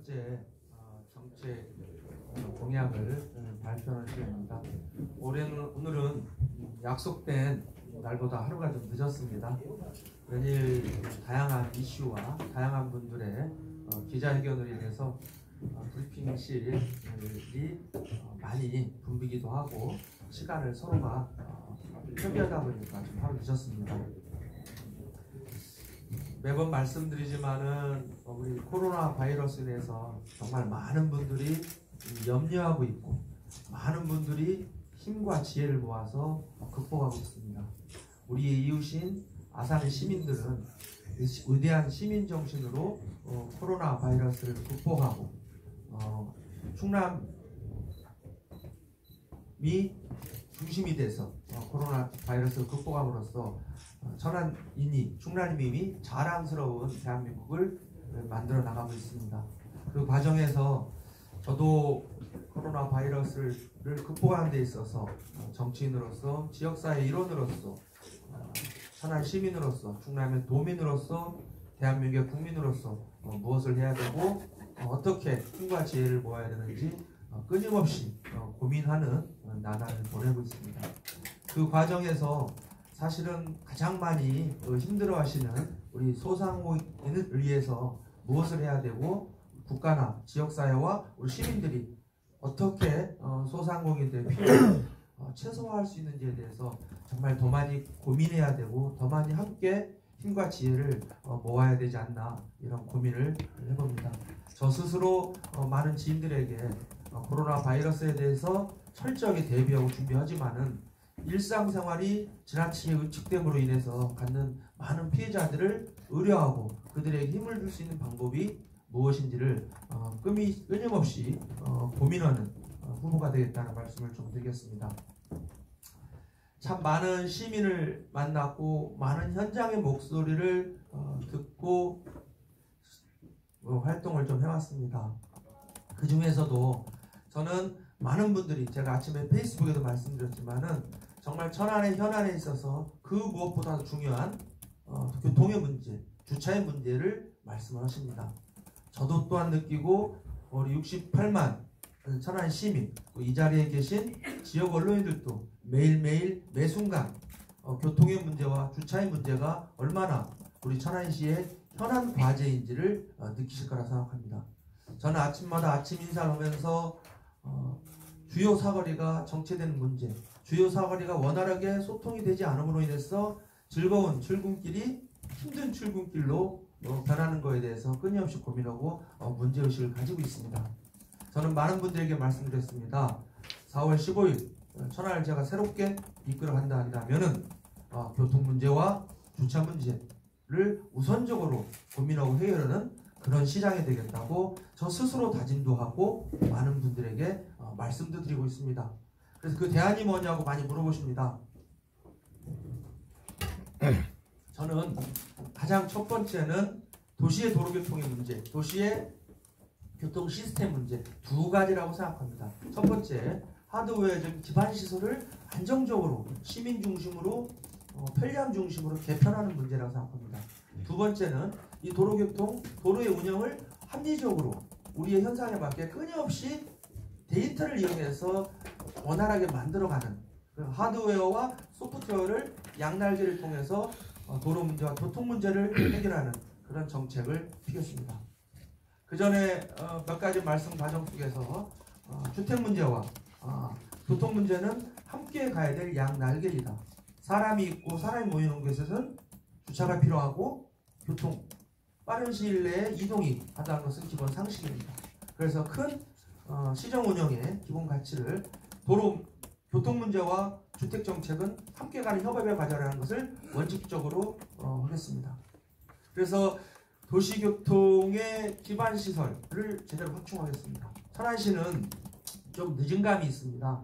번째 정책 공약을 발표하는 시간입니다. 오늘은 약속된 날보다 하루가 좀 늦었습니다. 연일 다양한 이슈와 다양한 분들의 기자회견으로 인해서 브리핑실이 많이 붐비기도 하고 시간을 서로가 협의하다 보니까 좀 하루 늦었습니다. 매번 말씀드리지만은 우리 코로나 바이러스에 대해서 정말 많은 분들이 염려하고 있고 많은 분들이 힘과 지혜를 모아서 극복하고 있습니다. 우리의 이웃인 아산의 시민들은 위대한 시민 정신으로 코로나 바이러스를 극복하고 충남이 중심이 돼서 코로나 바이러스를 극복함으로써 천안인이 충남인이 자랑스러운 대한민국을 만들어 나가고 있습니다. 그 과정에서 저도 코로나 바이러스를 극복하는 데 있어서 정치인으로서 지역사회 일원으로서 천안 시민으로서 충남의 도민으로서 대한민국의 국민으로서 무엇을 해야 되고 어떻게 힘과 지혜를 모아야 되는지 끊임없이 고민하는 나날을 보내고 있습니다. 그 과정에서 사실은 가장 많이 힘들어하시는 우리 소상공인을 위해서 무엇을 해야 되고 국가나 지역사회와 우리 시민들이 어떻게 소상공인들의 필요를 최소화할 수 있는지에 대해서 정말 더 많이 고민해야 되고 더 많이 함께 힘과 지혜를 모아야 되지 않나 이런 고민을 해봅니다. 저 스스로 많은 지인들에게 코로나 바이러스에 대해서 철저하게 대비하고 준비하지만은 일상생활이 지나치게 의축됨으로 인해서 갖는 많은 피해자들을 의료하고 그들에게 힘을 줄 수 있는 방법이 무엇인지를 끊임없이 고민하는 후보가 되겠다는 말씀을 좀 드리겠습니다. 참 많은 시민을 만났고 많은 현장의 목소리를 듣고 활동을 좀 해왔습니다. 그 중에서도 저는 많은 분들이 제가 아침에 페이스북에도 말씀드렸지만은 정말 천안의 현안에 있어서 그 무엇보다 중요한 교통의 문제, 주차의 문제를 말씀하십니다. 저도 또한 느끼고 우리 68만 천안 시민 이 자리에 계신 지역 언론인들도 매일매일 매순간 교통의 문제와 주차의 문제가 얼마나 우리 천안시의 현안 과제인지를 느끼실 거라 생각합니다. 저는 아침마다 아침 인사를 하면서 주요 사거리가 정체되는 문제, 주요 사거리가 원활하게 소통이 되지 않음으로 인해서 즐거운 출근길이 힘든 출근길로 변하는 것에 대해서 끊임없이 고민하고 문제의식을 가지고 있습니다. 저는 많은 분들에게 말씀드렸습니다. 4월 15일 천안을 제가 새롭게 이끌어간다 한다면은 교통 문제와 주차 문제를 우선적으로 고민하고 해결하는 그런 시장이 되겠다고 저 스스로 다짐도 하고 많은 분들에게 말씀도 드리고 있습니다. 그래서 그 대안이 뭐냐고 많이 물어보십니다. 저는 가장 첫 번째는 도시의 도로교통의 문제, 도시의 교통 시스템 문제 두 가지라고 생각합니다. 첫 번째, 하드웨어적인 기반 시설을 안정적으로 시민 중심으로 편리함 중심으로 개편하는 문제라고 생각합니다. 두 번째는 이 도로교통, 도로의 운영을 합리적으로 우리의 현상에 맞게 끊임없이 데이터를 이용해서 원활하게 만들어가는 하드웨어와 소프트웨어를 양날개를 통해서 도로 문제와 교통 문제를 해결하는 그런 정책을 피웠습니다. 그 전에 몇 가지 말씀 과정 속에서 주택 문제와 교통 문제는 함께 가야 될 양날개이다. 사람이 있고 사람이 모이는 곳에서는 주차가 필요하고 교통, 빠른 시일 내에 이동이 하다는 것은 기본 상식입니다. 그래서 큰 시정 운영의 기본 가치를 교통 문제와 주택 정책은 함께 가는 협업의 과제라는 것을 원칙적으로 하겠습니다. 그래서 도시교통의 기반 시설을 제대로 확충하겠습니다. 천안시는 좀 늦은 감이 있습니다.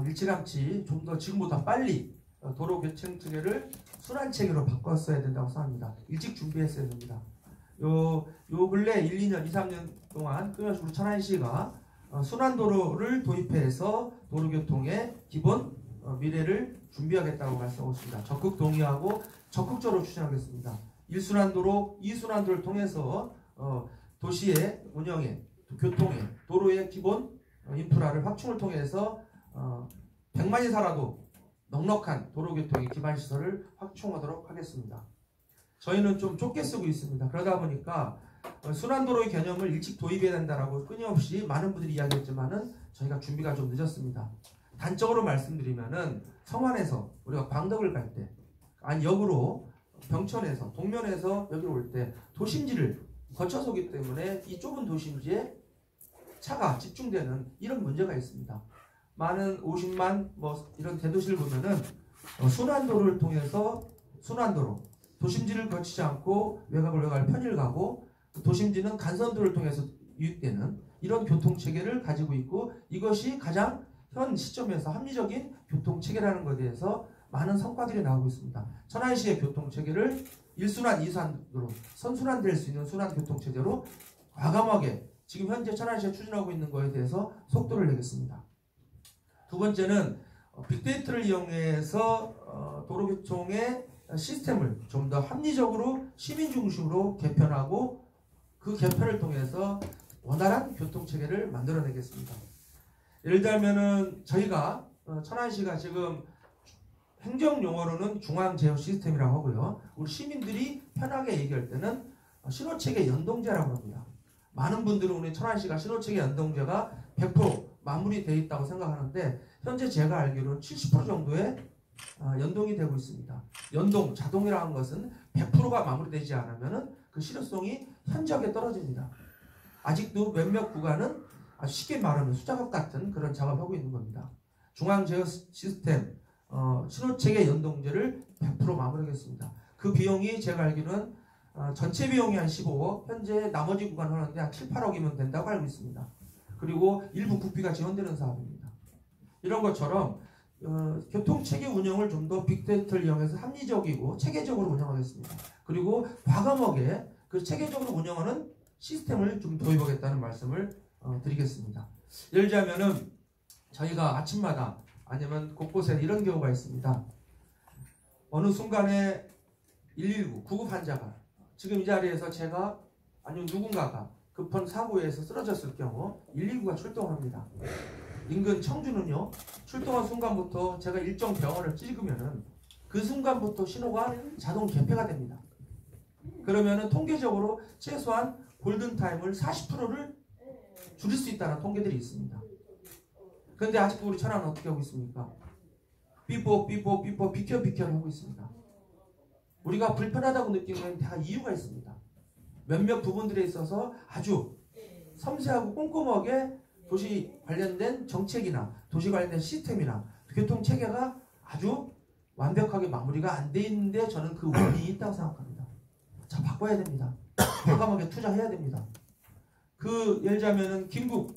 일찌감치 좀 더 지금보다 빨리 도로 교통 체계를 순환 체계로 바꿨어야 된다고 생각합니다. 일찍 준비했어야 됩니다. 요 근래 1, 2년, 2, 3년 동안 끊임없이 우리 천안시가 순환도로를 도입해서 도로교통의 기본 미래를 준비하겠다고 말씀하고 있습니다. 적극 동의하고 적극적으로 추진하겠습니다. 1순환도로, 2순환도를 통해서 도시의 운영에, 교통에, 도로의 기본 인프라를 확충을 통해서 100만이 살아도 넉넉한 도로교통의 기반시설을 확충하도록 하겠습니다. 저희는 좀 좁게 쓰고 있습니다. 그러다 보니까 순환도로의 개념을 일찍 도입해야 된다라고 끊임없이 많은 분들이 이야기했지만은 저희가 준비가 좀 늦었습니다. 단적으로 말씀드리면은 성안에서 우리가 광덕을 갈 때, 아니 역으로 병천에서 동면에서 여기로 올 때 도심지를 거쳐서 오기 때문에 이 좁은 도심지에 차가 집중되는 이런 문제가 있습니다. 많은 50만 뭐 이런 대도시를 보면은 순환도로를 통해서 순환도로 도심지를 거치지 않고 외곽을 편의를 가고 도심지는 간선도를 통해서 유입되는 이런 교통체계를 가지고 있고 이것이 가장 현 시점에서 합리적인 교통체계라는 것에 대해서 많은 성과들이 나오고 있습니다. 천안시의 교통체계를 1순환, 2순환으로 선순환될 수 있는 순환교통체제로 과감하게 지금 현재 천안시가 추진하고 있는 것에 대해서 속도를 내겠습니다. 두 번째는 빅데이터를 이용해서 도로교통의 시스템을 좀 더 합리적으로 시민 중심으로 개편하고 그 개편을 통해서 원활한 교통체계를 만들어내겠습니다. 예를 들면은 저희가 천안시가 지금 행정용어로는 중앙제어 시스템이라고 하고요. 우리 시민들이 편하게 얘기할 때는 신호체계 연동제라고 합니다. 많은 분들은 우리 천안시가 신호체계 연동제가 100% 마무리되어 있다고 생각하는데 현재 제가 알기로는 70% 정도의 연동이 되고 있습니다. 연동, 자동이라는 것은 100%가 마무리되지 않으면 그 실효성이 현저하게 떨어집니다. 아직도 몇몇 구간은 아주 쉽게 말하면 수작업 같은 그런 작업을 하고 있는 겁니다. 중앙제어 시스템, 신호체계 연동제를 100% 마무리하겠습니다. 그 비용이 제가 알기로는 전체 비용이 한 15억, 현재 나머지 구간 하는데 한 7, 8억이면 된다고 알고 있습니다. 그리고 일부 국비가 지원되는 사업입니다. 이런 것처럼 교통체계 운영을 좀 더 빅데이터를 이용해서 합리적이고 체계적으로 운영하겠습니다. 그리고 과감하게 그 체계적으로 운영하는 시스템을 좀 도입하겠다는 말씀을 드리겠습니다. 예를 들자면은 저희가 아침마다 아니면 곳곳에 이런 경우가 있습니다. 어느 순간에 119 구급 환자가 지금 이 자리에서 제가 아니면 누군가가 급한 사고에서 쓰러졌을 경우 119가 출동합니다. 인근 청주는요, 출동한 순간부터 제가 일정 병원을 찍으면은 그 순간부터 신호가 자동 개폐가 됩니다. 그러면은 통계적으로 최소한 골든타임을 40%를 줄일 수 있다는 통계들이 있습니다. 그런데 아직도 우리 천안은 어떻게 하고 있습니까? 비켜 하고 있습니다. 우리가 불편하다고 느끼는 건 다 이유가 있습니다. 몇몇 부분들에 있어서 아주 섬세하고 꼼꼼하게 도시 관련된 정책이나 도시 관련된 시스템이나 교통체계가 아주 완벽하게 마무리가 안 돼 있는데 저는 그 원인이 있다고 생각합니다. 자, 바꿔야 됩니다. 과감하게 투자해야 됩니다. 예를 들자면은 긴급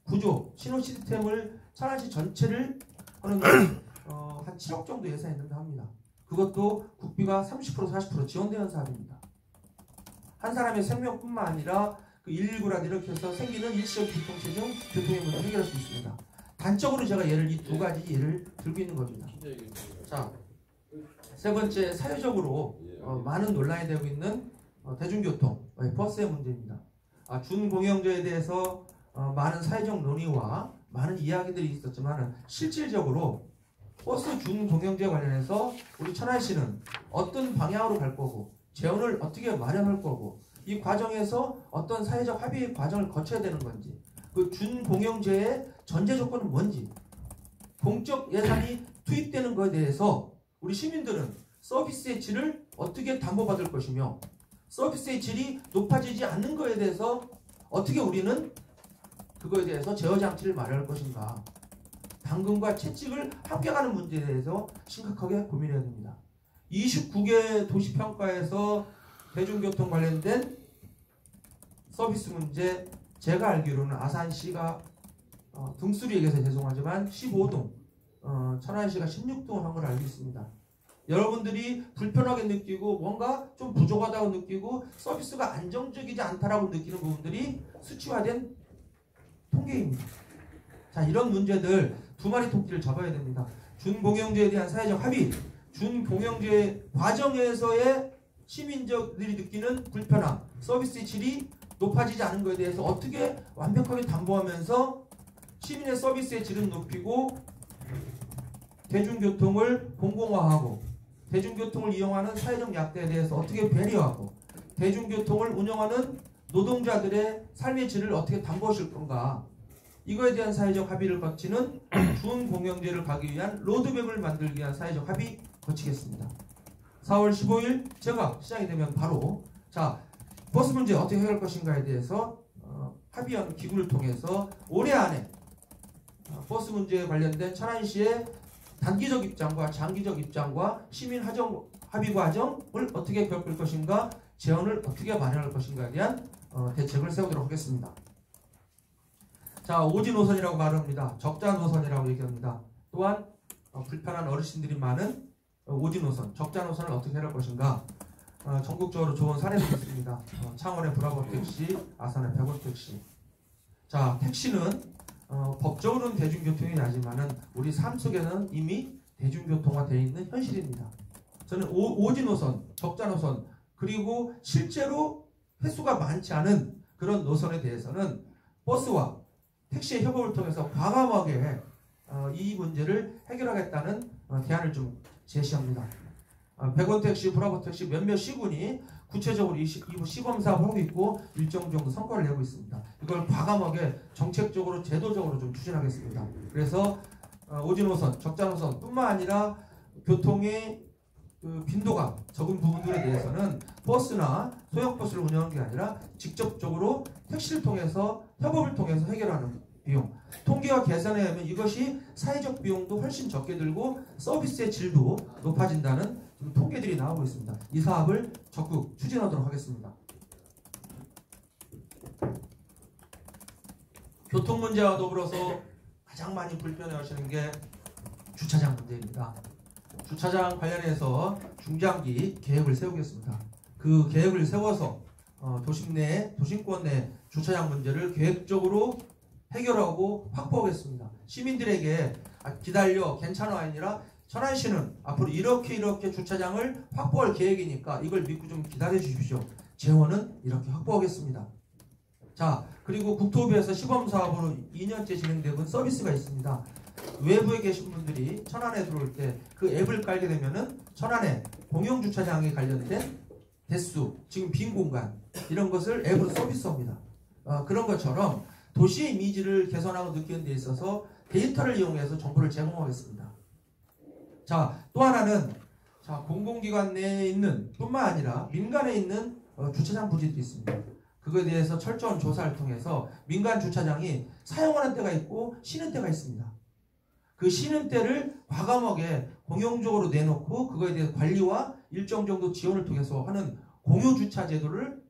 구조 신호 시스템을 천안시 전체를 하는 한 7억 정도 예산했는데 합니다. 그것도 국비가 30% 40% 지원되는 사업입니다. 한 사람의 생명뿐만 아니라 그 119라도 이렇게 해서 생기는 일시적 교통체증, 교통의 문제를 해결할 수 있습니다. 단적으로 제가 이 두 가지 예를 들고 있는 겁니다. 자, 세 번째 사회적으로 많은 논란이 되고 있는 대중교통, 버스의 문제입니다. 준공영제에 대해서 많은 사회적 논의와 많은 이야기들이 있었지만 실질적으로 버스 준공영제 관련해서 우리 천안시는 어떤 방향으로 갈 거고 재원을 어떻게 마련할 거고 이 과정에서 어떤 사회적 합의의 과정을 거쳐야 되는 건지 그 준공영제의 전제 조건은 뭔지 공적 예산이 투입되는 것에 대해서 우리 시민들은 서비스의 질을 어떻게 담보받을 것이며 서비스의 질이 높아지지 않는 것에 대해서 어떻게 우리는 그거에 대해서 제어 장치를 마련할 것인가. 당근과 채찍을 함께 가는 문제에 대해서 심각하게 고민해야 됩니다. 29개 도시평가에서 대중교통 관련된 서비스 문제 제가 알기로는 아산시가 등수리 얘기해서 죄송하지만 15동 천안시가 16동을 한 걸 알고 있습니다. 여러분들이 불편하게 느끼고 뭔가 좀 부족하다고 느끼고 서비스가 안정적이지 않다라고 느끼는 부분들이 수치화된 통계입니다. 자, 이런 문제들 두 마리 토끼를 잡아야 됩니다. 준공영제에 대한 사회적 합의, 준공영제 과정에서의 시민들이 느끼는 불편함, 서비스의 질이 높아지지 않은 것에 대해서 어떻게 완벽하게 담보하면서 시민의 서비스의 질은 높이고 대중교통을 공공화하고 대중교통을 이용하는 사회적 약자에 대해서 어떻게 배려하고 대중교통을 운영하는 노동자들의 삶의 질을 어떻게 담보하실 건가, 이거에 대한 사회적 합의를 거치는 준공영제를 가기 위한 로드맵을 만들기 위한 사회적 합의 거치겠습니다. 4월 15일 제가 시작이 되면 바로 버스 문제 어떻게 해결할 것인가에 대해서 합의하는 기구를 통해서 올해 안에 버스 문제에 관련된 천안시의 단기적 입장과 장기적 입장과 시민 합의 과정을 어떻게 겪을 것인가, 재원을 어떻게 마련할 것인가에 대한 대책을 세우도록 하겠습니다. 오지 노선이라고 말합니다. 적자 노선이라고 얘기합니다. 또한 불편한 어르신들이 많은 오지 노선, 적자 노선을 어떻게 해결할 것인가, 전국적으로 좋은 사례들이 있습니다. 창원의 브라보 택시, 아산의 100원 택시. 택시는 법적으로는 대중교통이 나지만은 우리 삶 속에는 이미 대중교통화되어 있는 현실입니다. 저는 오지 노선, 적자 노선, 그리고 실제로 횟수가 많지 않은 그런 노선에 대해서는 버스와 택시의 협업을 통해서 과감하게 이 문제를 해결하겠다는 대안을 좀 제시합니다. 100원 택시, 브라보 택시 몇몇 시군이 구체적으로 이 시범사업을 하고 있고 일정 정도 성과를 내고 있습니다. 이걸 과감하게 정책적으로 제도적으로 좀 추진하겠습니다. 그래서 오지 노선, 적자 노선 뿐만 아니라 교통의 빈도가 적은 부분들에 대해서는 버스나 소형버스를 운영하는 게 아니라 직접적으로 택시를 통해서 협업을 통해서 해결하는 비용, 통계와 계산에 의하면 이것이 사회적 비용도 훨씬 적게 들고 서비스의 질도 높아진다는 통계들이 나오고 있습니다. 이 사업을 적극 추진하도록 하겠습니다. 교통 문제와 더불어서 가장 많이 불편해 하시는 게 주차장 문제입니다. 주차장 관련해서 중장기 계획을 세우겠습니다. 그 계획을 세워서 도심권 내 주차장 문제를 계획적으로 해결하고 확보하겠습니다. 시민들에게 기다려 괜찮아 아니라 천안시는 앞으로 이렇게 주차장을 확보할 계획이니까 이걸 믿고 좀 기다려 주십시오. 재원은 이렇게 확보하겠습니다. 그리고 국토부에서 시범사업으로 2년째 진행되고 있는 서비스가 있습니다. 외부에 계신 분들이 천안에 들어올 때 그 앱을 깔게 되면은 천안에 공영주차장에 관련된 대수, 지금 빈 공간 이런 것을 앱으로 서비스합니다. 그런 것처럼 도시의 이미지를 개선하고 느끼는 데 있어서 데이터를 이용해서 정보를 제공하겠습니다. 또 하나는 공공기관 내에 있는 뿐만 아니라 민간에 있는 주차장 부지들이 있습니다. 그거에 대해서 철저한 조사를 통해서 민간 주차장이 사용하는 때가 있고 쉬는 때가 있습니다. 그 쉬는 때를 과감하게 공용적으로 내놓고 그거에 대해서 관리와 일정 정도 지원을 통해서 하는 공유주차 제도를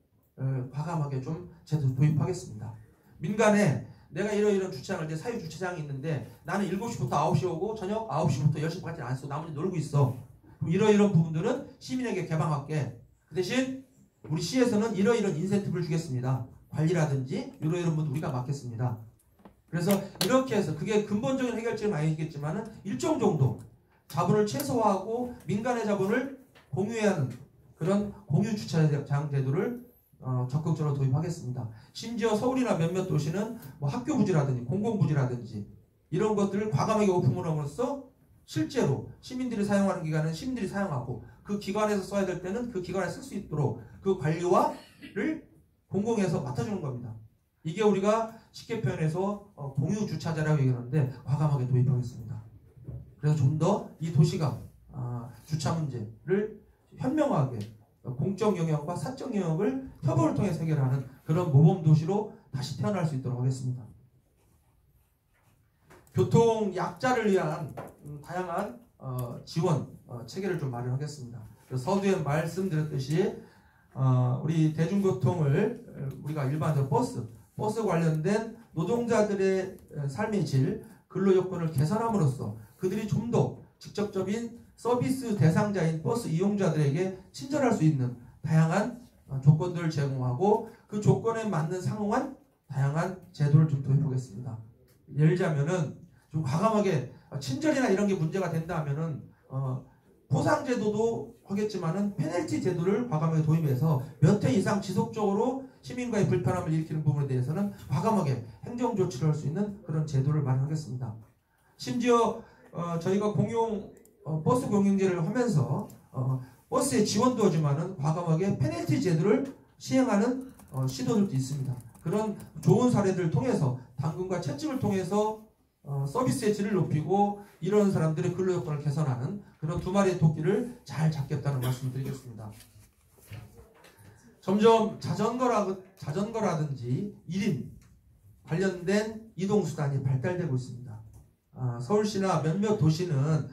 과감하게 좀 제도 도입하겠습니다. 민간에 내가 이런 주차장을 내 사유 주차장이 있는데 나는 7시부터 9시 오고 저녁 9시부터 10시까지 안 써. 나머지 놀고 있어. 그럼 이런 부분들은 시민에게 개방할게. 그 대신 우리 시에서는 이런 인센티브를 주겠습니다. 관리라든지 이런 분들 우리가 맡겠습니다. 그래서 이렇게 해서 그게 근본적인 해결책은 아니겠지만 일정 정도 자본을 최소화하고 민간의 자본을 공유해야 하는 그런 공유 주차장 제도를 적극적으로 도입하겠습니다. 심지어 서울이나 몇몇 도시는 학교 부지라든지 공공 부지라든지 이런 것들을 과감하게 오픈을 함으로써 실제로 시민들이 사용하는 기관은 시민들이 사용하고 그 기관에서 써야 될 때는 그 기관에 쓸 수 있도록 그 관리와를 공공에서 맡아주는 겁니다. 이게 우리가 쉽게 표현해서 공유 주차자라고 얘기하는데 과감하게 도입하겠습니다. 그래서 좀 더 이 도시가 주차 문제를 현명하게 공적 영역과 사적 영역을 협업을 통해서 해결하는 그런 모범 도시로 다시 태어날 수 있도록 하겠습니다. 교통 약자를 위한 다양한 지원 체계를 좀 마련하겠습니다. 서두에 말씀드렸듯이 우리 대중교통을 우리가 일반적으로 버스 관련된 노동자들의 삶의 질, 근로요건을 개선함으로써 그들이 좀 더 직접적인 서비스 대상자인 버스 이용자들에게 친절할 수 있는 다양한 조건들을 제공하고 그 조건에 맞는 상응한 다양한 제도를 좀 도입하겠습니다. 예를 들자면은 좀 과감하게 친절이나 이런 게 문제가 된다 하면은 포상제도도 하겠지만은 페널티 제도를 과감하게 도입해서 몇 회 이상 지속적으로 시민과의 불편함을 일으키는 부분에 대해서는 과감하게 행정 조치를 할 수 있는 그런 제도를 마련하겠습니다. 심지어 저희가 공용 버스 공영제를 하면서 버스에 지원도 하지만은 과감하게 페널티 제도를 시행하는 시도들도 있습니다. 그런 좋은 사례들을 통해서 당근과 채찍을 통해서 서비스의 질을 높이고 이런 사람들의 근로 여건을 개선하는 그런 두 마리의 토끼를 잘 잡겠다는 말씀을 드리겠습니다. 점점 자전거라든지 1인 관련된 이동수단이 발달되고 있습니다. 서울시나 몇몇 도시는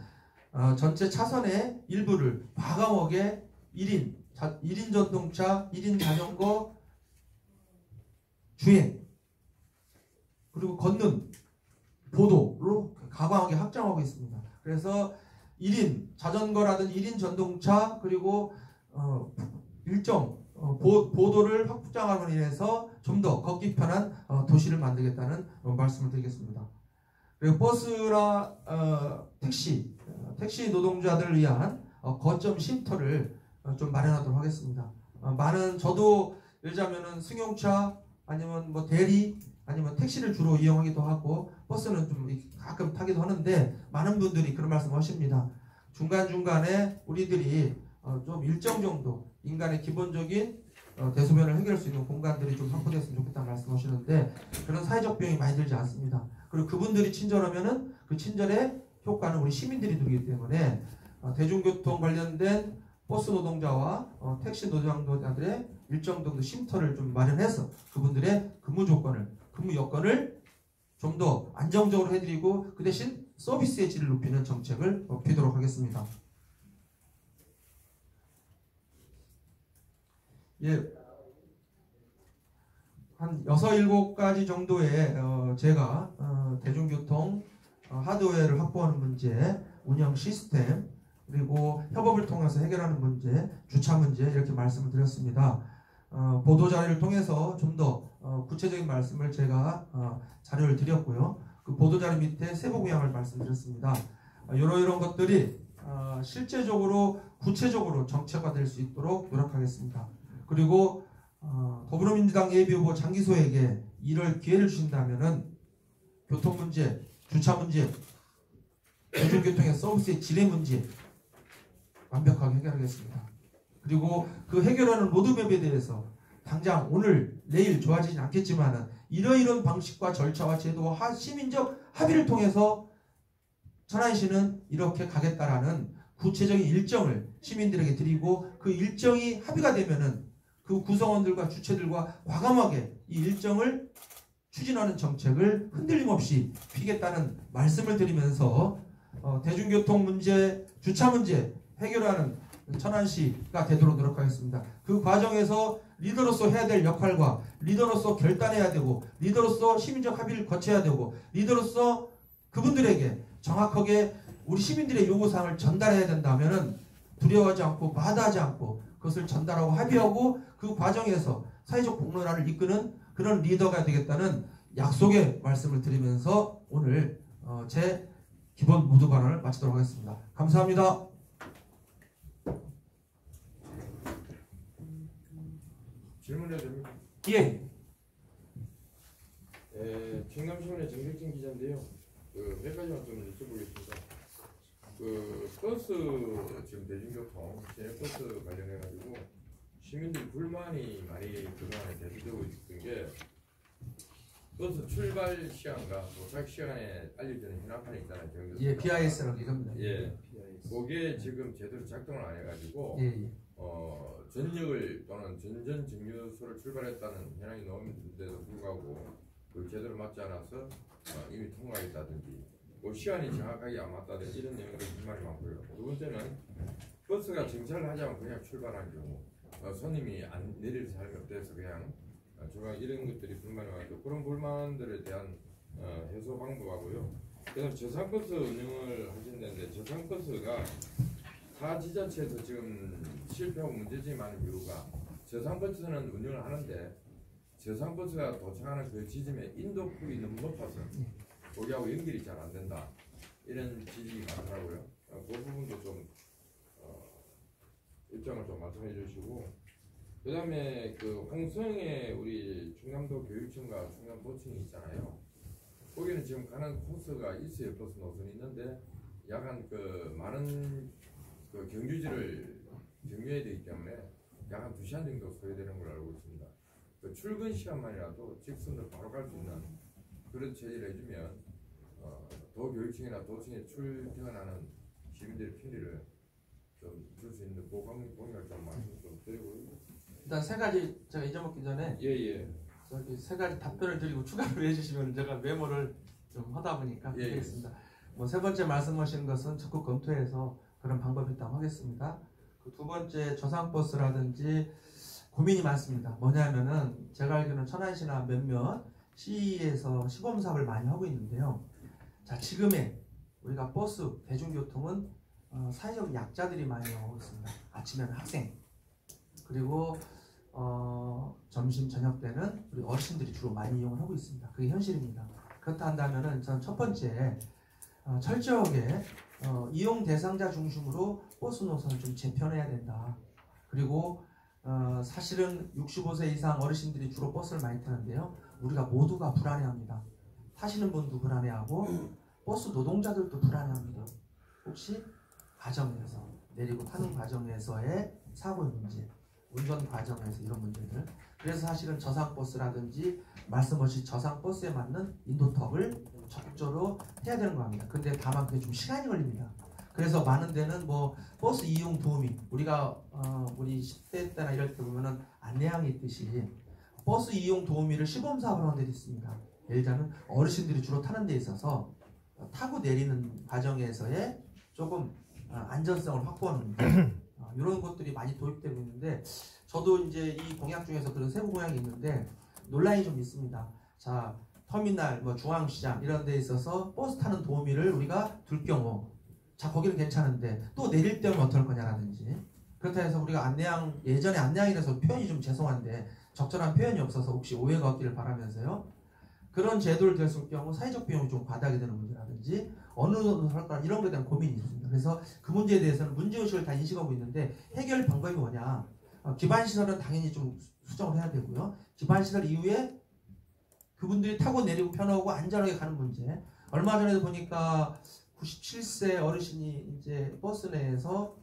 전체 차선의 일부를 과감하게 1인 전동차, 1인 자전거 주행 그리고 걷는 보도로 과감하게 확장하고 있습니다. 그래서 1인 자전거라든지 1인 전동차 그리고 일정 보도를 확장함으로 인해서 좀 더 걷기 편한 도시를 만들겠다는 말씀을 드리겠습니다. 그리고 버스나 택시 노동자들을 위한 거점 쉼터를 좀 마련하도록 하겠습니다. 저도 예를 들자면은 승용차 아니면 뭐 대리 아니면 택시를 주로 이용하기도 하고 버스는 좀 가끔 타기도 하는데 많은 분들이 그런 말씀 하십니다. 중간중간에 우리들이 좀 일정 정도 인간의 기본적인 대소변을 해결할 수 있는 공간들이 좀 확보됐으면 좋겠다는 말씀 하시는데 그런 사회적 비용이 많이 들지 않습니다. 그리고 그분들이 친절하면은 그 친절의 효과는 우리 시민들이 누리기 때문에 대중교통 관련된 버스 노동자와 택시 노동자들의 일정 정도 쉼터를 좀 마련해서 그분들의 근무 여건을 좀 더 안정적으로 해드리고 그 대신 서비스의 질을 높이는 정책을 피도록 하겠습니다. 예, 한 6, 7가지 정도의 제가 대중교통 하드웨어를 확보하는 문제, 운영 시스템, 그리고 협업을 통해서 해결하는 문제, 주차 문제 이렇게 말씀을 드렸습니다. 보도자료를 통해서 좀 더 구체적인 말씀을 제가 자료를 드렸고요. 그 보도자료 밑에 세부구역을 말씀드렸습니다. 이런 것들이 실제적으로 구체적으로 정책화될 수 있도록 노력하겠습니다. 그리고 더불어민주당 예비후보 장기소에게 이럴 기회를 주신다면은 교통 문제, 주차 문제, 대중교통의 서비스의 질의 문제 완벽하게 해결하겠습니다. 그리고 그 해결하는 로드맵에 대해서 당장 오늘 내일 좋아지진 않겠지만은 이러이런 방식과 절차와 제도와 시민적 합의를 통해서 천안시는 이렇게 가겠다라는 구체적인 일정을 시민들에게 드리고 그 일정이 합의가 되면은 그 구성원들과 주체들과 과감하게 이 일정을 추진하는 정책을 흔들림 없이 피겠다는 말씀을 드리면서 대중교통 문제, 주차 문제 해결하는 천안시가 되도록 노력하겠습니다. 그 과정에서 리더로서 해야 될 역할과 리더로서 결단해야 되고 리더로서 시민적 합의를 거쳐야 되고 리더로서 그분들에게 정확하게 우리 시민들의 요구사항을 전달해야 된다면 두려워하지 않고 마다하지 않고 그것을 전달하고 합의하고 그 과정에서 사회적 공론화를 이끄는 그런 리더가 되겠다는 약속의 말씀을 드리면서 오늘 제 기본 모두 발언을 마치도록 하겠습니다. 감사합니다. 질문해도 됩니까? 예. 충남신문의 정백진 기자인데요. 몇 가지만 좀 여쭤보겠습니다. 버스 지금 대중교통 시내버스 관련해가지고 시민들 불만이 많이 그동안에 대두되고 있었던 게 버스 출발 시간과 도착 시간에 알려주는 현황판이 있잖아요. 예, BIS라고 이겁니다. 예, 그게 지금 제대로 작동을 안 해가지고 예. 전역을 또는 전전 정류소를 출발했다는 현황이 나오는데도 불구하고 그 제대로 맞지 않아서 이미 통과했다든지 뭐 시간이 정확하게 안 맞다든지 이런 내용들이 불만이 많고요. 두 번째는 버스가 정차를 하지 않고 그냥 출발한 경우 손님이 안 내릴 사람이 없대서 그냥 조각 이런 것들이 불만이 많고 그런 불만들에 대한 해소 방법하고요. 그다음 저상버스 운영을 하신다는데 저상버스가 타 지자체에서 지금 실패하고 문제점이 많은 이유가 저상버스는 운영을 하는데 저상버스가 도착하는 그 지점에 인도폭이 너무 높아서 거기하고 연결이 잘 안 된다 이런 지적이 많더라고요. 그 부분도 좀 입장을 좀 말씀해 주시고, 그 다음에 그 홍성에 우리 충남도 교육청과 충남도청이 있잖아요. 거기는 지금 가는 코스가 있어요. 버스 노선이 있는데 약간 그 많은 그 경주지를 경유해야 되기 때문에 약 한 2시간 정도 소요되는 걸로 알고 있습니다. 그 출근 시간만이라도 직선으로 바로 갈 수 있는 그런 체제를 해주면 도교육청이나 도청에 출퇴근하는 시민들의 편리를 좀 줄 수 있는 공약을 좀 말씀 좀 드리고요. 일단 세 가지 제가 잊어먹기 전에 예예. 저기 세 가지 답변을 드리고 추가로 해주시면 제가 메모를 좀 하다 보니까 예, 하겠습니다. 뭐 세 번째 말씀하신 것은 적극 검토해서 그런 방법이 있다고 하겠습니다. 그 두 번째 저상버스라든지 고민이 많습니다. 뭐냐면은 제가 알기로는 천안시나 몇몇 시에서 시범 사업을 많이 하고 있는데요. 자, 지금의 우리가 버스 대중교통은 사회적 약자들이 많이 오고 있습니다. 아침에는 학생, 그리고 점심 저녁 때는 우리 어르신들이 주로 많이 이용을 하고 있습니다. 그게 현실입니다. 그렇다 한다면은 전 첫 번째 철저하게 이용 대상자 중심으로 버스 노선을 좀 재편해야 된다. 그리고 사실은 65세 이상 어르신들이 주로 버스를 많이 타는데요. 우리가 모두가 불안해합니다. 타시는 분도 불안해하고 버스 노동자들도 불안해합니다. 혹시 과정에서 내리고 타는 과정에서의 사고의 문제, 운전 과정에서 이런 문제들. 그래서 사실은 저상버스라든지 말씀하신 저상버스에 맞는 인도턱을 적극적으로 해야 되는 겁니다. 근데 다만 그게 좀 시간이 걸립니다. 그래서 많은 데는 뭐 버스 이용 도우미, 우리가 우리 10대 때나 이럴 때 보면은 안내양이 있듯이 버스 이용 도우미를 시범 사업을 하는 데도 있습니다. 예를 들면 어르신들이 주로 타는 데 있어서 타고 내리는 과정에서의 조금 안전성을 확보하는 문제, 이런 것들이 많이 도입되고 있는데, 저도 이제 이 공약 중에서 그런 세부 공약이 있는데 논란이 좀 있습니다. 자, 터미널, 뭐 중앙시장 이런 데 있어서 버스 타는 도우미를 우리가 둘 경우, 자, 거기는 괜찮은데 또 내릴 때는 어떨 거냐라든지. 그렇다 해서 우리가 안내양, 예전에 안내양이라서 표현이 좀 죄송한데 적절한 표현이 없어서 혹시 오해가 없기를 바라면서요. 그런 제도를 됐을 경우 사회적 비용이 좀 과다하게 되는 문제라든지 어느 정도 할까, 이런 것에 대한 고민이 있습니다. 그래서 그 문제에 대해서는 문제의식을 다 인식하고 있는데 해결 방법이 뭐냐. 기반시설은 당연히 좀 수정을 해야 되고요. 기반시설 이후에 그분들이 타고 내리고 편하고 안전하게 가는 문제. 얼마 전에도 보니까 97세 어르신이 이제 버스 내에서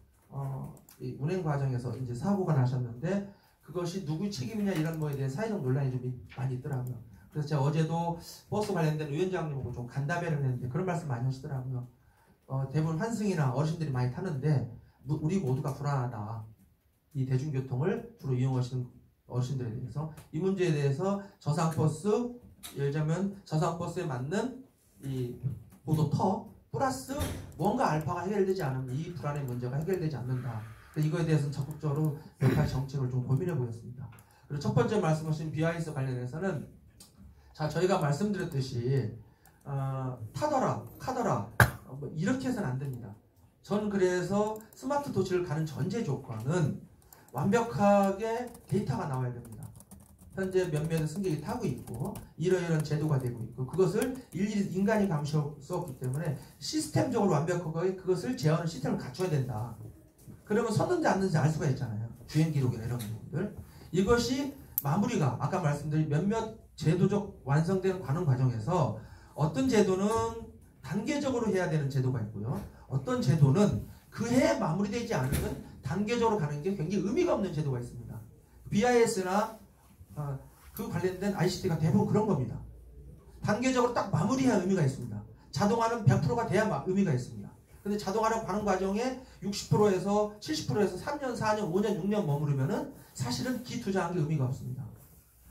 이 운행 과정에서 이제 사고가 나셨는데 그것이 누구 책임이냐 이런 거에 대해 사회적 논란이 좀 많이 있더라고요. 그래서 제가 어제도 버스 관련된 위원장님하고 좀 간담회를 했는데 그런 말씀 많이 하시더라고요. 대부분 환승이나 어르신들이 많이 타는데 우리 모두가 불안하다. 이 대중교통을 주로 이용하시는 어르신들에 대해서 이 문제에 대해서 저상버스, 예를 들자면 저상버스에 맞는 이 보도턱 플러스 뭔가 알파가 해결되지 않으면 이 불안의 문제가 해결되지 않는다. 이거에 대해서는 적극적으로 몇 가지 정책을 좀 고민해 보겠습니다. 그리고 첫 번째 말씀하신 BIS 관련해서는, 자, 저희가 말씀드렸듯이 타더라, 카더라 뭐 이렇게 해서는 안 됩니다. 저는 그래서 스마트 도시를 가는 전제 조건은 완벽하게 데이터가 나와야 됩니다. 현재 몇몇 승객이 타고 있고 이러이러한 제도가 되고 있고 그것을 일일이 인간이 감시할 수 없기 때문에 시스템적으로 완벽하게 그것을 제어하는 시스템을 갖춰야 된다. 그러면 섰는지 앉는지 알 수가 있잖아요. 주행 기록이나 이런 부분들. 이것이 마무리가 아까 말씀드린 몇몇 제도적 완성되는 가는 과정에서 어떤 제도는 단계적으로 해야 되는 제도가 있고요. 어떤 제도는 그 해에 마무리되지 않으면 단계적으로 가는 게 굉장히 의미가 없는 제도가 있습니다. BIS나 그 관련된 ICT가 대부분 그런 겁니다. 단계적으로 딱 마무리해야 의미가 있습니다. 자동화는 100%가 돼야 의미가 있습니다. 근데 자동화로 가는 과정에 60%에서 70%에서 3년, 4년, 5년, 6년 머무르면은 사실은 기투자한 게 의미가 없습니다.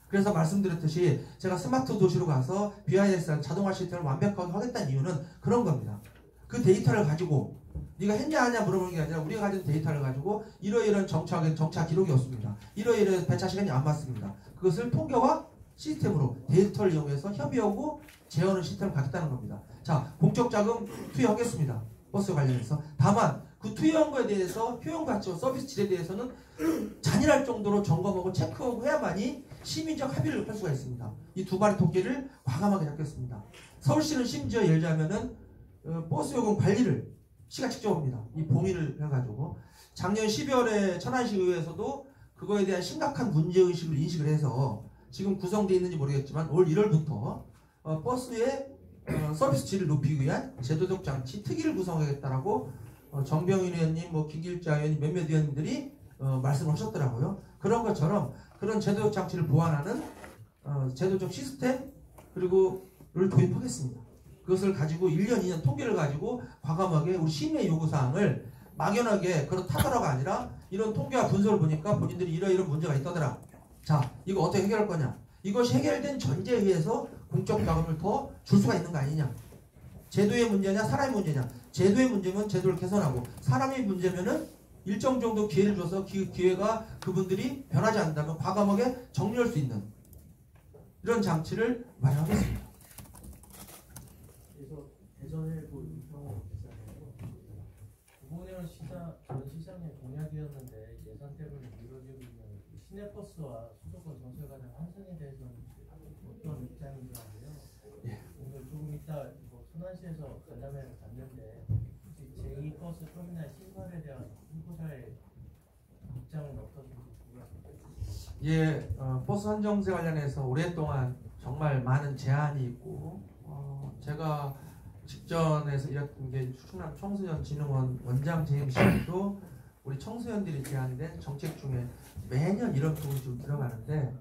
그래서 말씀드렸듯이 제가 스마트 도시로 가서 BIS 자동화 시스템을 완벽하게 하겠다는 이유는 그런 겁니다. 그 데이터를 가지고 네가 했냐 하냐 물어보는 게 아니라 우리가 가진 데이터를 가지고 이러이러한 정차 기록이 없습니다. 이러이러한 배차 시간이 안 맞습니다. 그것을 통계와 시스템으로 데이터를 이용해서 협의하고 제어하는 시스템을 갖겠다는 겁니다. 자, 공적 자금 투여하겠습니다. 버스 관련해서. 다만 그 투여한 거에 대해서 효용 가치와 서비스 질에 대해서는 잔인할 정도로 점검하고 체크하고 해야만이 시민적 합의를 할 수가 있습니다. 이 두 마리 토끼를 과감하게 잡겠습니다. 서울시는 심지어 예를 들자면은 버스 요금 관리를 시가 직접 옵니다. 이 봉의를 해가지고 작년 12월에 천안시 의회에서도 그거에 대한 심각한 문제의식을 인식을 해서 지금 구성되어 있는지 모르겠지만 올 1월부터 버스의 서비스 질을 높이기 위한 제도적 장치 특위를 구성하겠다라고 정병윤 의원님, 김길자 의원님 몇몇 의원님들이 말씀을 하셨더라고요. 그런 것처럼 그런 제도적 장치를 보완하는 제도적 시스템 그리고를 도입하겠습니다. 그것을 가지고 1년, 2년 통계를 가지고 과감하게 우리 시민의 요구사항을 막연하게 그렇다더라가 아니라 이런 통계와 분석을 보니까 본인들이 이런 문제가 있다더라. 자, 이거 어떻게 해결할 거냐? 이것이 해결된 전제에 의해서 공적 자금을 더 줄 수가 있는 거 아니냐? 제도의 문제냐, 사람의 문제냐? 제도의 문제면 제도를 개선하고 사람의 문제면은 일정 정도 기회를 줘서 기회가 그분들이 변하지 않는다면 과감하게 정리할 수 있는 이런 장치를 마련하겠습니다. 그래서 대전일보 이평호 기자네요. 구본회원 전 시장의 공약이었는데 예산 때문에 미뤄지고 있는 시내버스와 수도권 전철 가장 환승에 대해서는 어떤 입장인지 하고요. 예. 오늘 조금 이따 천안시에서 간담회를 갔는데 혹시 제2버스 터미널 신설에 대한 후보자의 입장은 어떠신지 궁금합니다. 예, 버스 한정세 관련해서 오랫동안 정말 많은 제한이 있고 제가 직전에서 일했던 게 충남 청소년진흥원 원장 재임 시절도 우리 청소년들이 제안된 정책 중에 매년 이런 부분이 좀 들어가는데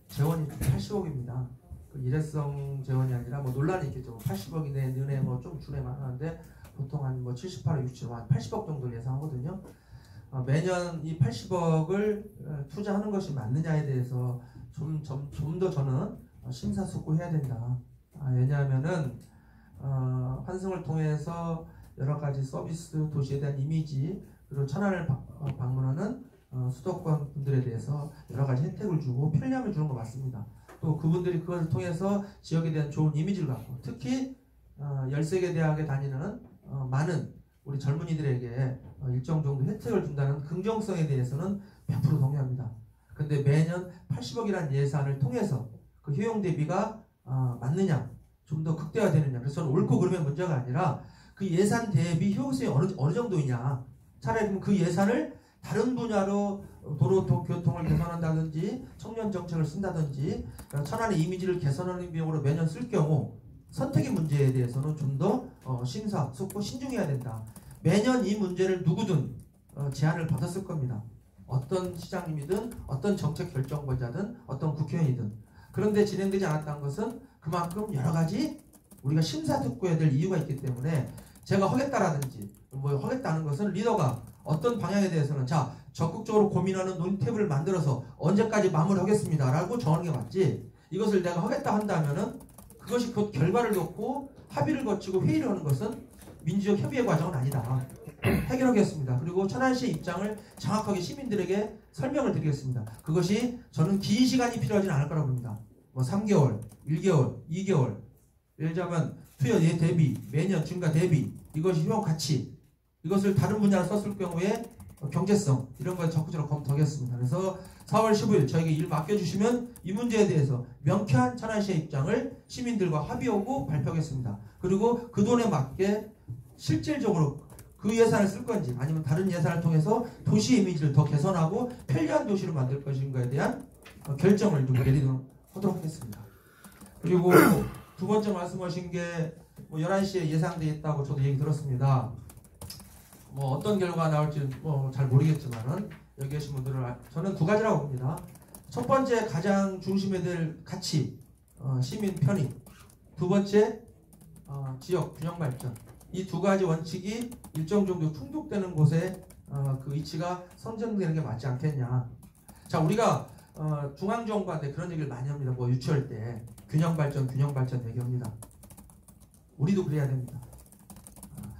재원이 80억입니다. 그 일회성 재원이 아니라 논란이 있겠죠. 80억이 내년에 좀 주례만 하는데 보통 한 78억, 67억, 한 80억 정도 예상하거든요. 매년 이 80억을 투자하는 것이 맞느냐에 대해서 좀 더 저는 심사숙고해야 된다. 왜냐하면은 환승을 통해서 여러 가지 서비스, 도시에 대한 이미지, 그리고 천안을 방문하는 수도권 분들에 대해서 여러 가지 혜택을 주고 편리함을 주는 거 맞습니다. 또 그분들이 그것을 통해서 지역에 대한 좋은 이미지를 갖고 특히 13개 대학에 다니는 많은 우리 젊은이들에게 일정 정도 혜택을 준다는 긍정성에 대해서는 100% 동의합니다. 근데 매년 80억이라는 예산을 통해서 그 효용 대비가 맞느냐, 좀 더 극대화되느냐. 그래서 저는 옳고 그름의 문제가 아니라 그 예산 대비 효율성이 어느 정도이냐. 차라리 그 예산을 다른 분야로 도로 교통을 개선한다든지 청년 정책을 쓴다든지 천안의 이미지를 개선하는 비용으로 매년 쓸 경우 선택의 문제에 대해서는 좀 더 심사숙고 신중해야 된다. 매년 이 문제를 누구든 제안을 받았을 겁니다. 어떤 시장님이든 어떤 정책 결정권자든 어떤 국회의원이든. 그런데 진행되지 않았다는 것은 그만큼 여러 가지 우리가 심사숙고해야 될 이유가 있기 때문에 제가 하겠다라든지 하겠다는 것은 리더가 어떤 방향에 대해서는 자 적극적으로 고민하는 논의탭을 만들어서 언제까지 마무리하겠습니다 라고 정하는 게 맞지, 이것을 내가 하겠다 한다면은 그것이 곧 결과를 놓고 합의를 거치고 회의를 하는 것은 민주적 협의의 과정은 아니다. 해결하겠습니다. 그리고 천안시의 입장을 정확하게 시민들에게 설명을 드리겠습니다. 그것이 저는 긴 시간이 필요하지는 않을 거라고 봅니다. 3개월, 1개월, 2개월, 예를 들자면 투여 대비, 매년 증가 대비, 이것이 효용 가치, 이것을 다른 분야로 썼을 경우에 경제성, 이런 걸 적극적으로 검토하겠습니다. 그래서 4월 15일 저에게 일 맡겨주시면 이 문제에 대해서 명쾌한 천안시의 입장을 시민들과 합의하고 발표하겠습니다. 그리고 그 돈에 맞게 실질적으로 그 예산을 쓸 건지 아니면 다른 예산을 통해서 도시 이미지를 더 개선하고 편리한 도시로 만들 것인가에 대한 결정을 좀 내리도록 하도록 하겠습니다. 그리고 두 번째 말씀하신 게 11시에 예상되어 있다고 저도 얘기 들었습니다. 어떤 결과가 나올지 잘 모르겠지만은 여기 계신 분들은 저는 두 가지라고 봅니다. 첫 번째 가장 중심에 될 가치, 시민 편의. 두 번째 지역 균형 발전. 이 두 가지 원칙이 일정 정도 충족되는 곳에 그 위치가 선정되는 게 맞지 않겠냐. 자, 우리가 중앙정부한테 그런 얘기를 많이 합니다. 유치할 때 균형 발전 얘기합니다. 우리도 그래야 됩니다.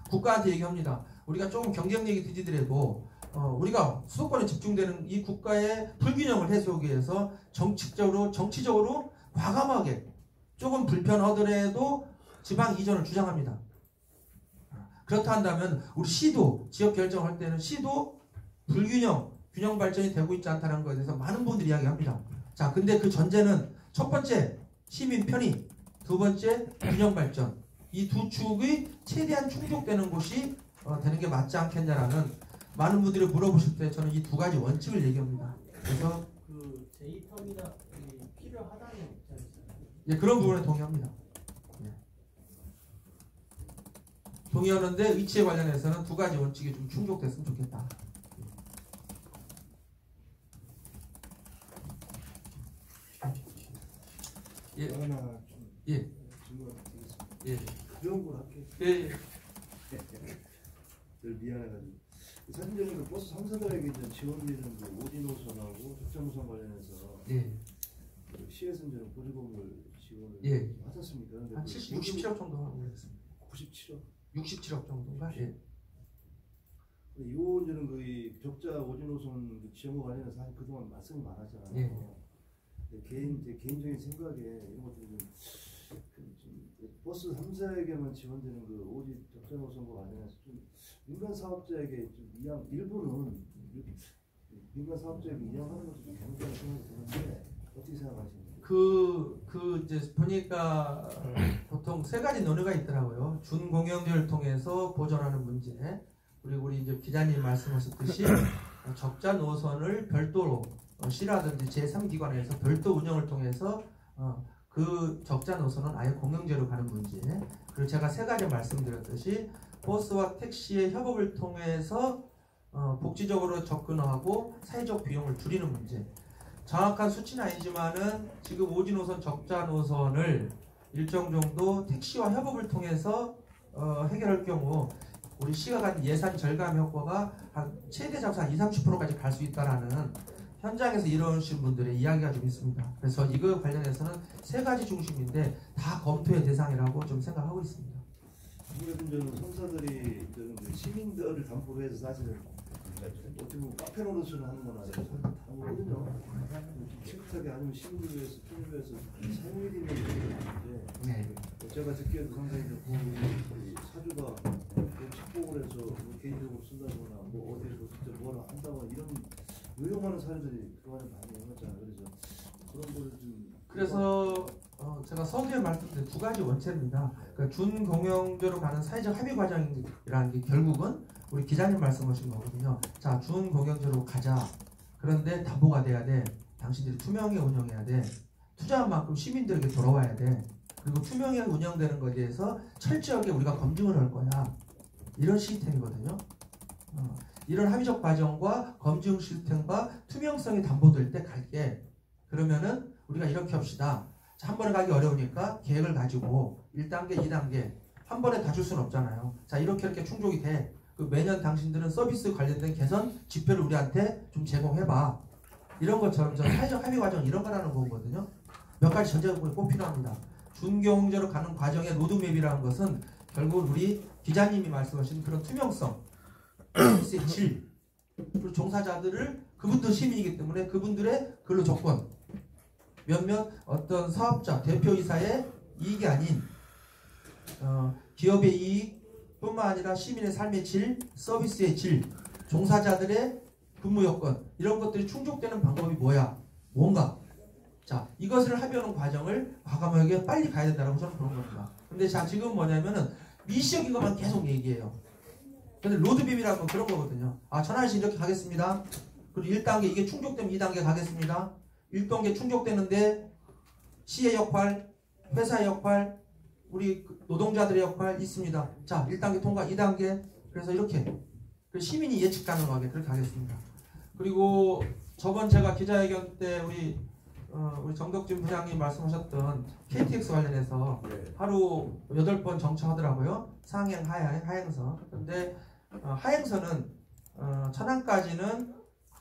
국가한테 얘기합니다. 우리가 조금 경쟁 얘기 드리더라도 우리가 수도권에 집중되는 이 국가의 불균형을 해소하기 위해서 정치적으로 과감하게 조금 불편하더라도 지방 이전을 주장합니다. 그렇다 한다면 우리 시도 지역 결정할 때는 시도 균형 발전이 되고 있지 않다는 것에 대해서 많은 분들이 이야기합니다. 자, 근데 그 전제는 첫 번째 시민 편의, 두 번째 균형 발전. 이 두 축이 최대한 충족되는 곳이 되는 게 맞지 않겠냐라는 많은 분들이 물어보실 때 저는 이 두 가지 원칙을 얘기합니다. 그래서 그 제2터미널이 필요하다는 입장이잖아요. 예, 그런 부분에 동의합니다. 예. 동의하는데 위치에 관련해서는 두 가지 원칙이 좀 충족됐으면 좋겠다. 예. 하나 좀 예. 질문 드리겠습니다. 예. 가벼운 걸 할게요. 예. 늘 미안해가지고 사진적인 그 버스 3사들에게 이제 지원되는 그 오지 노선하고 적자 노선 관련해서 예. 그 시에서 이제 보조금을 지원을 예. 하셨습니까? 근데 한 그 67억 정도 하고 있습니다. 97억. 67억 정도인가? 예. 이 이제는 그 적자 오지 노선 그 지원과 관련해서 사실 그동안 말씀이 많았잖아요. 예. 근데 제 개인적인 생각에 이런 것들이 좀 버스 3사에게만 지원되는 그 오지 적자 노선과 관련해서 좀 민간 사업자에게 좀 일부는 민간 사업자에게 이양하는 것도 좀 괜찮다는 생각이 드는데 어떻게 생각하십니까? 이제 보니까 보통 세 가지 논의가 있더라고요. 준공영제를 통해서 보존하는 문제, 그리고 우리 이제 기자님 말씀하셨듯이 적자 노선을 별도로 시라든지 제3기관에서 별도 운영을 통해서 그 적자 노선은 아예 공영제로 가는 문제. 그리고 제가 세 가지 말씀드렸듯이 버스와 택시의 협업을 통해서 복지적으로 접근하고 사회적 비용을 줄이는 문제. 정확한 수치는 아니지만은 지금 오지 노선, 적자 노선을 일정 정도 택시와 협업을 통해서 해결할 경우 우리 시가 가진 예산 절감 효과가 한 최대 잡사 한 20-30%까지 갈 수 있다라는 현장에서 이루어진 분들의 이야기가 좀 있습니다. 그래서 이거 관련해서는 세 가지 중심인데 다 검토의 대상이라고 좀 생각하고 있습니다. 아무래도 저는 선사들이 시민들을 담보로 해서 사실은 어떻게 보면 카페 노릇을 하는 거나 다르거든요. 깨끗하게 아니면 시민들 위해서 편의를 위해서 사용이 되는 얘기인데 네. 제가 듣기에도 상당히 사주가 착복을 해서 개인적으로 쓴다거나 뭐 어디에서 진짜 뭐라 한다거나 이런 요용하는 사례들이 그동안에 많이 나왔잖아요. 그래서 그런 거를 좀 그래서 제가 서두에 말씀드린 두 가지 원칙입니다. 그러니까 준공영제로 가는 사회적 합의 과정이라는 게 결국은 우리 기자님 말씀하신 거거든요. 자, 준공영제로 가자. 그런데 담보가 돼야 돼. 당신들이 투명하게 운영해야 돼. 투자한 만큼 시민들에게 돌아와야 돼. 그리고 투명하게 운영되는 것에 대해서 철저하게 우리가 검증을 할 거야. 이런 시스템이거든요. 이런 합의적 과정과 검증 시스템과 투명성이 담보될 때 갈게. 그러면은 우리가 이렇게 합시다. 자, 한 번에 가기 어려우니까 계획을 가지고 1단계, 2단계 한 번에 다 줄 수는 없잖아요. 자, 이렇게 충족이 돼. 그 매년 당신들은 서비스 관련된 개선 지표를 우리한테 좀 제공해봐. 이런 것처럼 저 사회적 합의 과정 이런 거라는 거거든요. 몇 가지 전제가 꼭 필요합니다. 준경제로 가는 과정의 로드맵이라는 것은 결국 우리 기자님이 말씀하신 그런 투명성, 서비스의 질, 그리고 종사자들을 그분도 시민이기 때문에 그분들의 근로 조건, 몇몇 어떤 사업자, 대표이사의 이익이 아닌 기업의 이익뿐만 아니라 시민의 삶의 질, 서비스의 질, 종사자들의 근무 여건 이런 것들이 충족되는 방법이 뭔가 자, 이것을 합의하는 과정을 과감하게 빨리 가야 된다고 저는 그런 겁니다. 근데 자, 지금 뭐냐면은 미시적인 것만 계속 얘기해요. 근데 로드맵이라는 건 그런 거거든요. 아, 천안시 이렇게 가겠습니다. 그리고 1단계 이게 충족되면 2단계 가겠습니다. 1단계 충족되는데 시의 역할, 회사의 역할, 우리 노동자들의 역할 있습니다. 자, 1단계 통과, 2단계. 그래서 이렇게 시민이 예측 가능하게 그렇게 하겠습니다. 그리고 저번 제가 기자회견 때 우리 정덕진 부장님 말씀하셨던 KTX 관련해서 하루 8번 정차하더라고요. 상행, 하행선. 근데 하행선은 천안까지는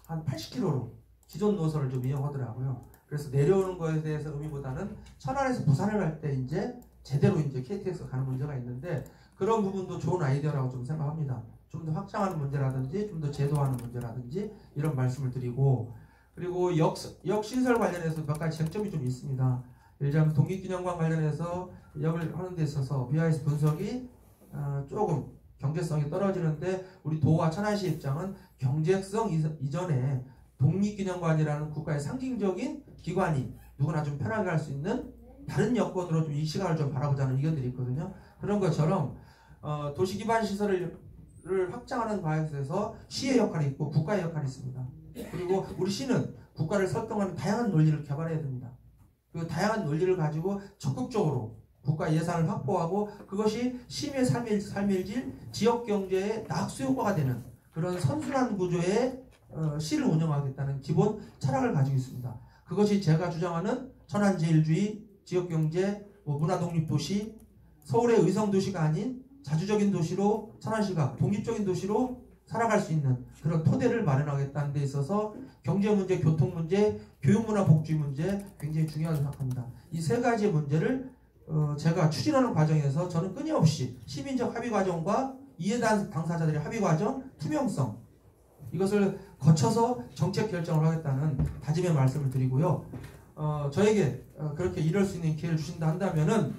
한 80km로 기존 노선을 좀 이용하더라고요. 그래서 내려오는 거에 대해서 의미보다는 천안에서 부산을 갈 때 이제 제대로 이제 KTX가 가는 문제가 있는데 그런 부분도 좋은 아이디어라고 좀 생각합니다. 좀 더 확장하는 문제라든지 좀 더 제도하는 문제라든지 이런 말씀을 드리고 그리고 역신설 관련해서 몇 가지 쟁점이 좀 있습니다. 예를 들면 독립기념관 관련해서 역을 하는 데 있어서 BIS 분석이 조금 경제성이 떨어지는데 우리 도와 천안시 입장은 경제성 이전에 독립기념관이라는 국가의 상징적인 기관이 누구나 좀 편하게 갈 수 있는 다른 여건으로 좀 이 시간을 좀 바라보자는 의견들이 있거든요. 그런 것처럼 도시기반 시설을 도시를 확장하는 바에 있어서 시의 역할이 있고 국가의 역할이 있습니다. 그리고 우리 시는 국가를 설득하는 다양한 논리를 개발해야 됩니다. 그 다양한 논리를 가지고 적극적으로 국가 예산을 확보하고 그것이 시민의 삶의 질, 지역 경제의 낙수 효과가 되는 그런 선순환 구조의 시를 운영하겠다는 기본 철학을 가지고 있습니다. 그것이 제가 주장하는 천안제일주의, 지역경제, 문화독립도시, 서울의 의성도시가 아닌 자주적인 도시로 천안시가 독립적인 도시로 살아갈 수 있는 그런 토대를 마련하겠다는 데 있어서 경제 문제, 교통 문제, 교육문화 복지 문제 굉장히 중요하다고 생각합니다. 이 세 가지 문제를 제가 추진하는 과정에서 저는 끊임없이 시민적 합의 과정과 이해 당사자들의 합의 과정, 투명성 이것을 거쳐서 정책 결정을 하겠다는 다짐의 말씀을 드리고요. 저에게 그렇게 이룰 수 있는 기회를 주신다 한다면은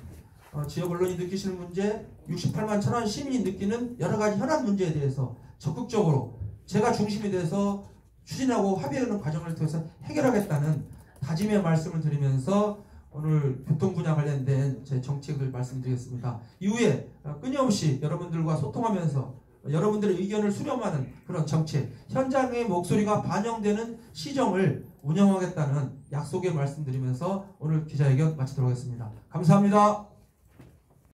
지역 언론이 느끼시는 문제, 68만 천안 시민이 느끼는 여러 가지 현안 문제에 대해서 적극적으로 제가 중심이 돼서 추진하고 합의하는 과정을 통해서 해결하겠다는 다짐의 말씀을 드리면서 오늘 교통 분야 관련된 제 정책을 말씀드리겠습니다. 이후에 끊임없이 여러분들과 소통하면서 여러분들의 의견을 수렴하는 그런 정책, 현장의 목소리가 반영되는 시정을 운영하겠다는 약속의 말씀드리면서 오늘 기자회견 마치도록 하겠습니다. 감사합니다.